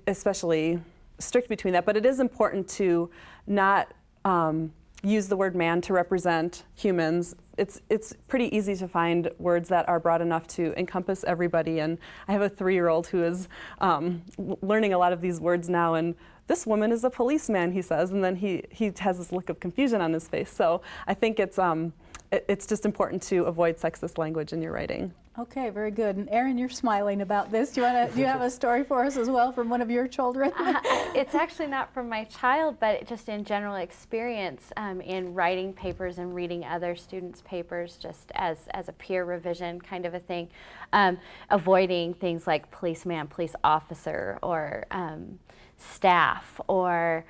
especially strict between that, but it is important to not use the word man to represent humans. It's pretty easy to find words that are broad enough to encompass everybody, and I have a 3-year-old who is learning a lot of these words now, and this woman is a policeman, he says, and then he has this look of confusion on his face. So I think it's just important to avoid sexist language in your writing. Okay, very good. And Erin, you're smiling about this. Do you have a story for us as well from one of your children? It's actually not from my child, but just in general experience in writing papers and reading other students' papers, just as a peer revision kind of a thing, avoiding things like policeman, police officer, or staff, or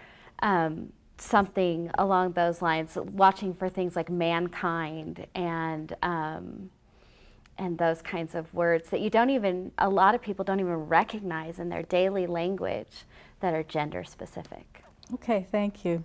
something along those lines, watching for things like mankind and those kinds of words that a lot of people don't even recognize in their daily language that are gender specific. Okay, thank you.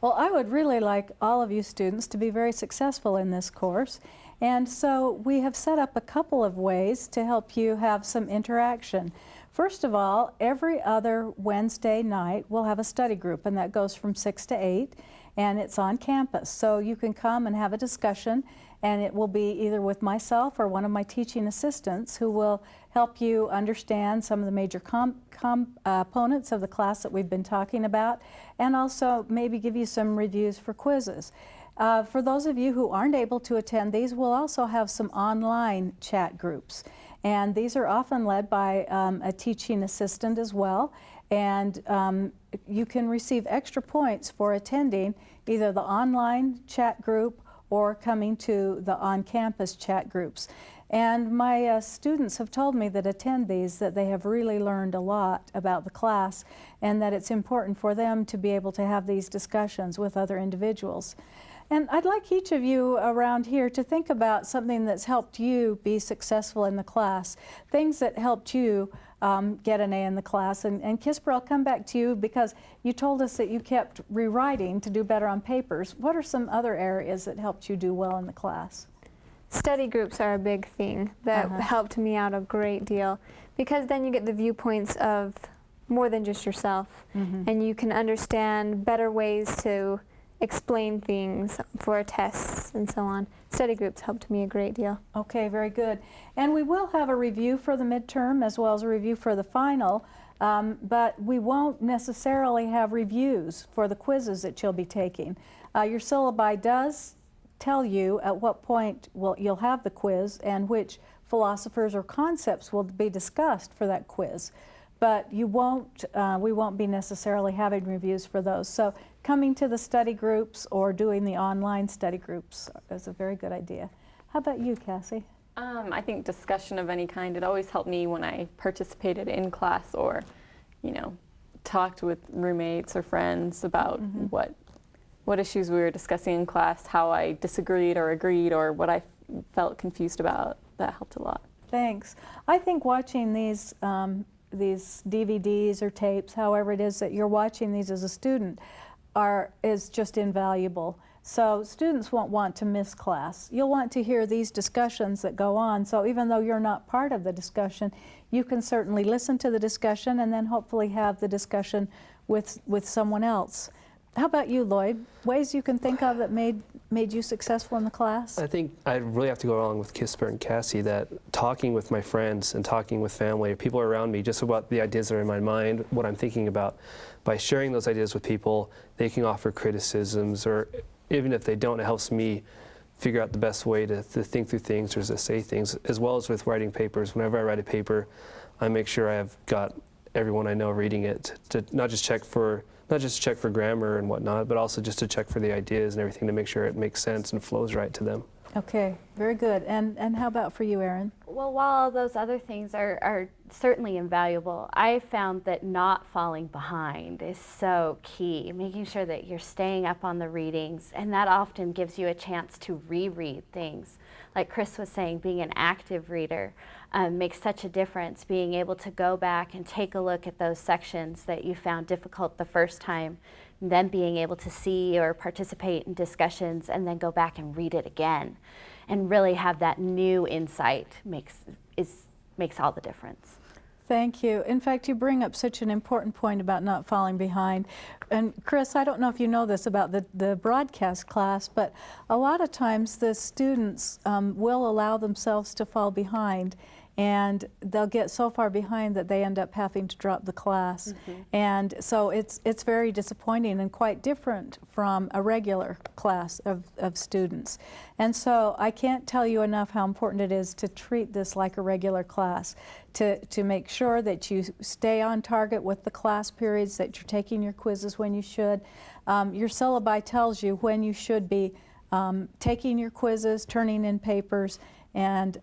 Well, I would really like all of you students to be very successful in this course. And so we have set up a couple of ways to help you have some interaction. First of all, every other Wednesday night we'll have a study group, and that goes from 6 to 8, and it's on campus. So you can come and have a discussion, and it will be either with myself or one of my teaching assistants who will help you understand some of the major components of the class that we've been talking about, and also maybe give you some reviews for quizzes. For those of you who aren't able to attend these, we'll also have some online chat groups. And these are often led by a teaching assistant as well. And you can receive extra points for attending either the online chat group or coming to the on-campus chat groups. And my students have told me that attend these, that they have really learned a lot about the class, and that it's important for them to be able to have these discussions with other individuals. And I'd like each of you around here to think about something that's helped you be successful in the class, things that helped you get an A in the class. And Kisper, I'll come back to you because you told us that you kept rewriting to do better on papers. What are some other areas that helped you do well in the class? Study groups are a big thing that helped me out a great deal, because then you get the viewpoints of more than just yourself, and you can understand better ways to explain things for tests and so on. Study groups helped me a great deal. Okay, very good. And we will have a review for the midterm as well as a review for the final, but we won't necessarily have reviews for the quizzes that you'll be taking. Your syllabi does tell you at what point you'll have the quiz and which philosophers or concepts will be discussed for that quiz. But we won't be necessarily having reviews for those. So coming to the study groups or doing the online study groups is a very good idea. How about you, Cassie? I think discussion of any kind, it always helped me when I participated in class or, talked with roommates or friends about what issues we were discussing in class, how I disagreed or agreed, or what I felt confused about. That helped a lot. Thanks. I think watching these DVDs or tapes, however it is that you're watching these as a student, is just invaluable. So students won't want to miss class. You'll want to hear these discussions that go on. So even though you're not part of the discussion, you can certainly listen to the discussion and then hopefully have the discussion with someone else. How about you, Lloyd? Ways you can think of that made you successful in the class? I think I really have to go along with Kisper and Cassie, that talking with my friends and talking with family or people around me just about the ideas that are in my mind, what I'm thinking about, by sharing those ideas with people, they can offer criticisms or even if they don't, it helps me figure out the best way to think through things or to say things, as well as with writing papers. Whenever I write a paper, I make sure I have got everyone I know reading it to not just check for grammar and whatnot, but also just to check for the ideas and everything to make sure it makes sense and flows right to them. Okay, very good. And how about for you, Erin? Well, while all those other things are certainly invaluable, I found that not falling behind is so key, making sure that you're staying up on the readings, and that often gives you a chance to reread things. Like Chris was saying, being an active reader makes such a difference, being able to go back and take a look at those sections that you found difficult the first time, and then being able to see or participate in discussions and then go back and read it again and really have that new insight makes all the difference. Thank you. In fact, you bring up such an important point about not falling behind. And Chris, I don't know if you know this about the broadcast class, but a lot of times the students will allow themselves to fall behind, and they'll get so far behind that they end up having to drop the class. And so it's very disappointing and quite different from a regular class of students. And so I can't tell you enough how important it is to treat this like a regular class, to make sure that you stay on target with the class periods, that you're taking your quizzes when you should. Your syllabi tells you when you should be taking your quizzes, turning in papers, and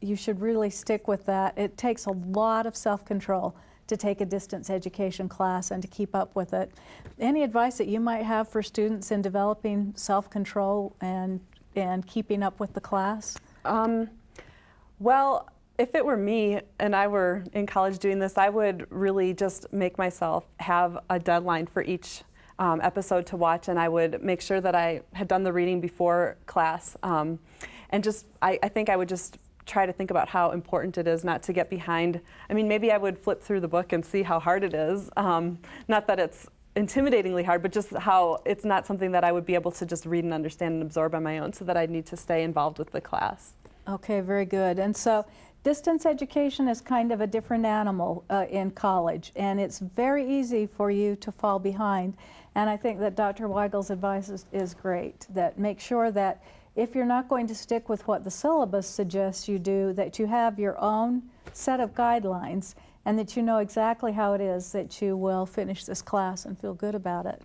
you should really stick with that. It takes a lot of self-control to take a distance education class and to keep up with it. Any advice that you might have for students in developing self-control and keeping up with the class? Well, if it were me and I were in college doing this, I would really just make myself have a deadline for each episode to watch, and I would make sure that I had done the reading before class. And I think I would just try to think about how important it is not to get behind. I mean, maybe I would flip through the book and see how hard it is. Not that it's intimidatingly hard, but just how it's not something that I would be able to just read and understand and absorb on my own, so that I'd need to stay involved with the class. Okay, very good. And so distance education is kind of a different animal in college, and it's very easy for you to fall behind. And I think that Dr. Weigel's advice is great, that make sure that if you're not going to stick with what the syllabus suggests you do, that you have your own set of guidelines and that you know exactly how it is that you will finish this class and feel good about it.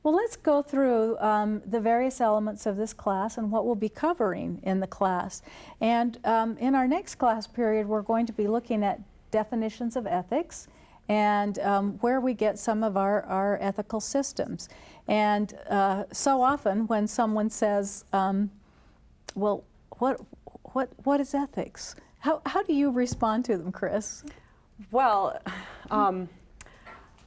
Well, let's go through the various elements of this class and what we'll be covering in the class. And in our next class period, we're going to be looking at definitions of ethics and where we get some of our ethical systems. And so often when someone says, well, what is ethics? How do you respond to them, Chris? Well,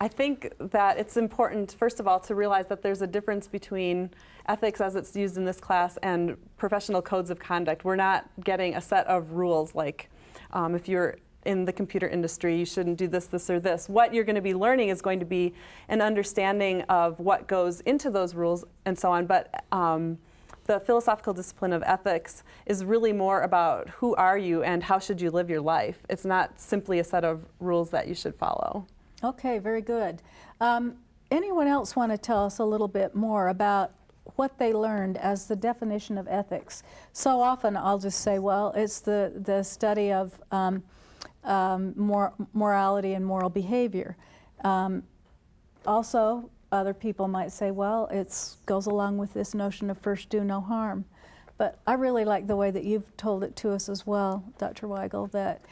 I think that it's important, first of all, to realize that there's a difference between ethics as it's used in this class and professional codes of conduct. We're not getting a set of rules like if you're in the computer industry, you shouldn't do this, this, or this. What you're going to be learning is going to be an understanding of what goes into those rules and so on. But the philosophical discipline of ethics is really more about who are you and how should you live your life. It's not simply a set of rules that you should follow. Okay, very good. Anyone else want to tell us a little bit more about what they learned as the definition of ethics? So often I'll just say, well, it's the study of morality and moral behavior. Also, other people might say, well, it goes along with this notion of first do no harm. But I really like the way that you've told it to us as well, Dr. Weigel, that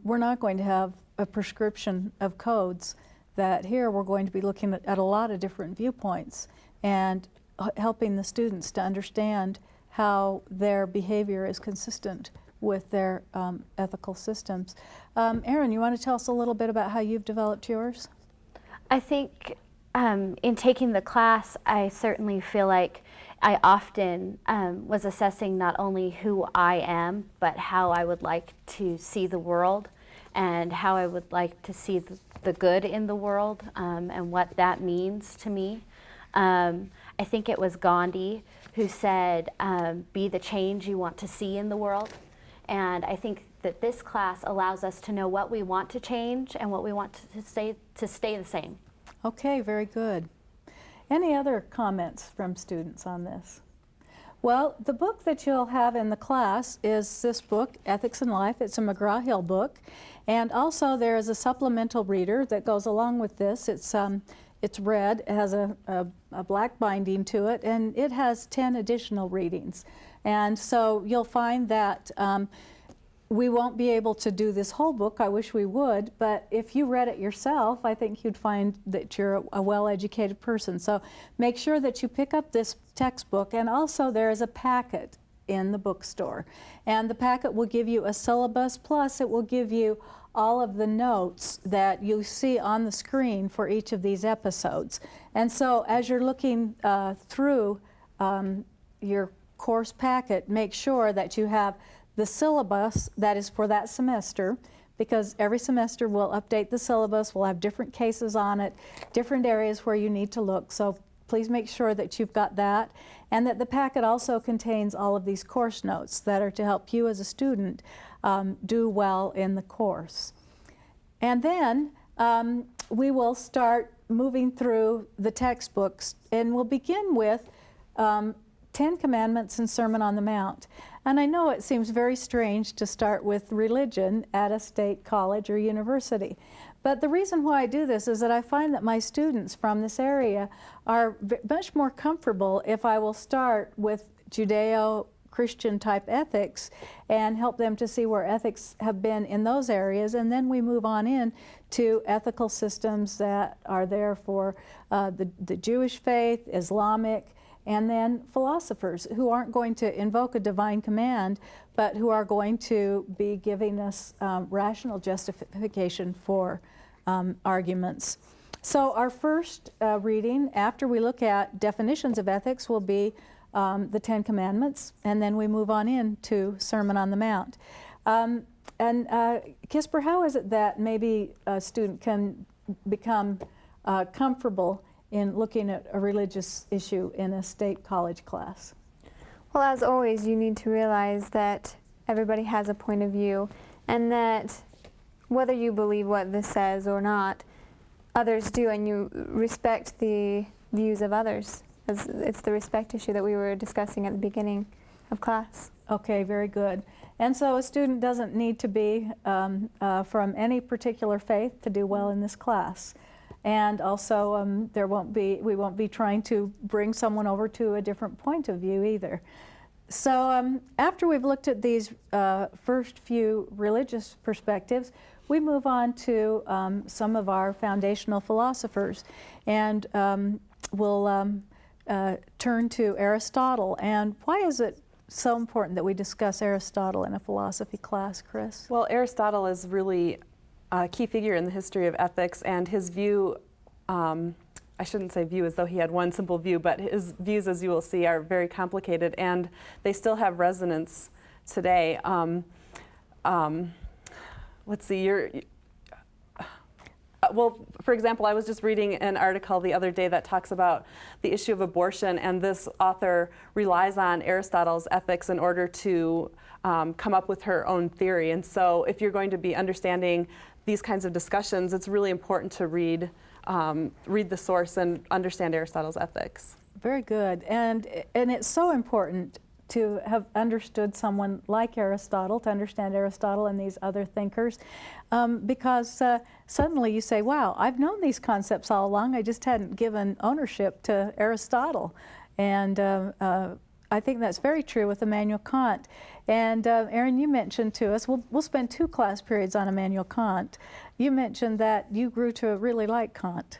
we're not going to have a prescription of codes, that here we're going to be looking at a lot of different viewpoints and helping the students to understand how their behavior is consistent with their ethical systems. Erin, you want to tell us a little bit about how you've developed yours? I think in taking the class, I certainly feel like I often was assessing not only who I am, but how I would like to see the world and how I would like to see the good in the world and what that means to me. I think it was Gandhi who said, be the change you want to see in the world. And I think that this class allows us to know what we want to change and what we want to stay the same. Okay, very good. Any other comments from students on this? Well, the book that you'll have in the class is this book, Ethics in Life. It's a McGraw-Hill book. And also there is a supplemental reader that goes along with this. It's red, it has a black binding to it, and it has 10 additional readings. And so you'll find that we won't be able to do this whole book. I wish we would, but if you read it yourself, I think you'd find that you're a well-educated person. So make sure that you pick up this textbook, and also there is a packet in the bookstore. And the packet will give you a syllabus, plus it will give you all of the notes that you see on the screen for each of these episodes. And so as you're looking through your course packet, make sure that you have the syllabus that is for that semester, because every semester we'll update the syllabus, we'll have different cases on it, different areas where you need to look. So please make sure that you've got that, and that the packet also contains all of these course notes that are to help you as a student do well in the course. And then we will start moving through the textbooks, and we'll begin with 10 Commandments and Sermon on the Mount. And I know it seems very strange to start with religion at a state college or university. But the reason why I do this is that I find that my students from this area are much more comfortable if I will start with Judeo-Christian type ethics and help them to see where ethics have been in those areas, and then we move on in to ethical systems that are there for the Jewish faith, Islamic, and then philosophers who aren't going to invoke a divine command, but who are going to be giving us rational justification for arguments. So our first reading, after we look at definitions of ethics, will be the 10 Commandments, and then we move on into Sermon on the Mount. Kisper, how is it that maybe a student can become comfortable in looking at a religious issue in a state college class? Well, as always, you need to realize that everybody has a point of view, and that whether you believe what this says or not, others do, and you respect the views of others. It's the respect issue that we were discussing at the beginning of class. Okay, very good. And so a student doesn't need to be from any particular faith to do well in this class. And also, we won't be trying to bring someone over to a different point of view either. So after we've looked at these first few religious perspectives, we move on to some of our foundational philosophers, and we'll turn to Aristotle. And why is it so important that we discuss Aristotle in a philosophy class, Chris? Well, Aristotle is really a key figure in the history of ethics, and his view, I shouldn't say view as though he had one simple view, but his views, as you will see, are very complicated, and they still have resonance today. Let's see, well, for example, I was just reading an article the other day that talks about the issue of abortion, and this author relies on Aristotle's ethics in order to come up with her own theory. And so if you're going to be understanding these kinds of discussions, it's really important to read the source and understand Aristotle's ethics. Very good. And it's so important to have understood someone like Aristotle, to understand Aristotle and these other thinkers, because suddenly you say, wow, I've known these concepts all along, I just hadn't given ownership to Aristotle. And I think that's very true with Immanuel Kant. And Erin, you mentioned to us, we'll spend 2 class periods on Immanuel Kant. You mentioned that you grew to really like Kant.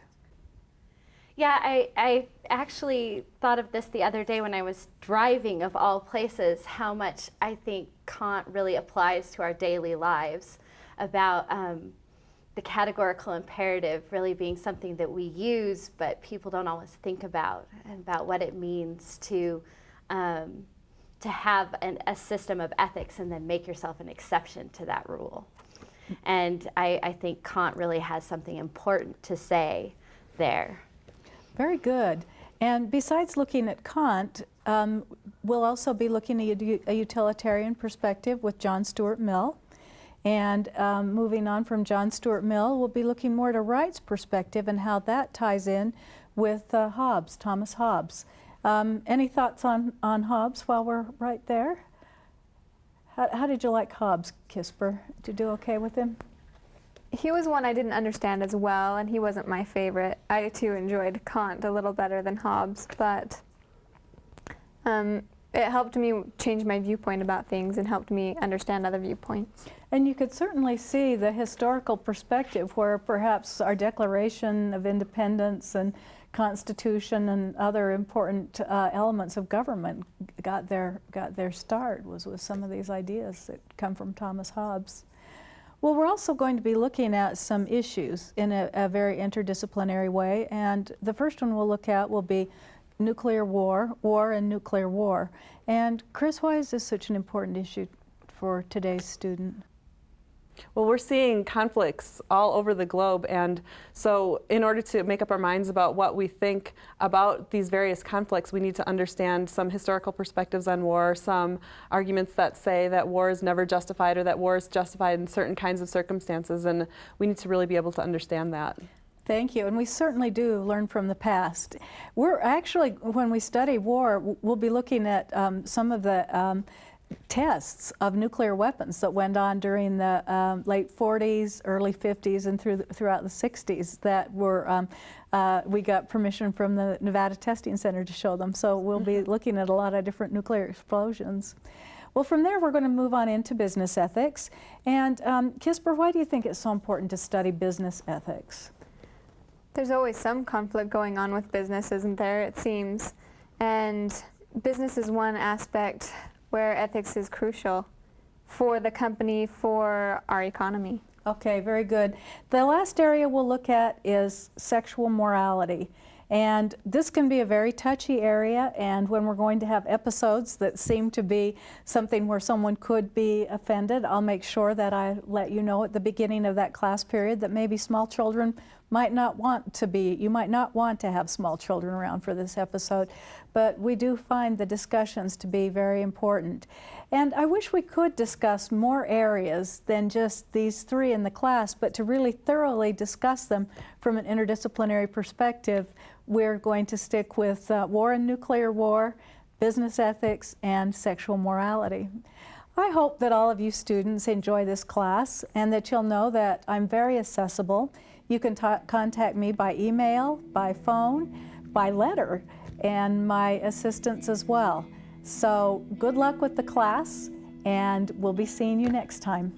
Yeah, I actually thought of this the other day when I was driving, of all places, how much I think Kant really applies to our daily lives, about the categorical imperative really being something that we use, but people don't always think about, and about what it means to have a system of ethics and then make yourself an exception to that rule. And I think Kant really has something important to say there. Very good. And besides looking at Kant, we'll also be looking at a utilitarian perspective with John Stuart Mill. And moving on from John Stuart Mill, we'll be looking more at a rights perspective and how that ties in with Hobbes, Thomas Hobbes. Any thoughts on Hobbes while we're right there? How did you like Hobbes, Kisper? Did you do okay with him? He was one I didn't understand as well, and he wasn't my favorite. I too enjoyed Kant a little better than Hobbes, but it helped me change my viewpoint about things and helped me understand other viewpoints. And you could certainly see the historical perspective where perhaps our Declaration of Independence and Constitution and other important elements of government got their start was with some of these ideas that come from Thomas Hobbes. Well, we're also going to be looking at some issues in a very interdisciplinary way, and the first one we'll look at will be nuclear war and nuclear war. And Chris, why is this such an important issue for today's student? Well, we're seeing conflicts all over the globe, and so in order to make up our minds about what we think about these various conflicts, we need to understand some historical perspectives on war, some arguments that say that war is never justified or that war is justified in certain kinds of circumstances, and we need to really be able to understand that. Thank you, and we certainly do learn from the past. We're actually, when we study war, we'll be looking at some of the tests of nuclear weapons that went on during the late 40s, early 50s, and throughout the 60s that were, we got permission from the Nevada Testing Center to show them. So we'll be looking at a lot of different nuclear explosions. Well, from there we're going to move on into business ethics. And Kisper, why do you think it's so important to study business ethics? There's always some conflict going on with business, isn't there, it seems. And business is one aspect where ethics is crucial for the company, for our economy. Okay, very good. The last area we'll look at is sexual morality. And this can be a very touchy area, and when we're going to have episodes that seem to be something where someone could be offended, I'll make sure that I let you know at the beginning of that class period that maybe small children might not want to be, you might not want to have small children around for this episode, but we do find the discussions to be very important. And I wish we could discuss more areas than just these three in the class, but to really thoroughly discuss them from an interdisciplinary perspective, we're going to stick with war and nuclear war, business ethics, and sexual morality. I hope that all of you students enjoy this class and that you'll know that I'm very accessible. You can contact me by email, by phone, by letter, and my assistants as well. So good luck with the class, and we'll be seeing you next time.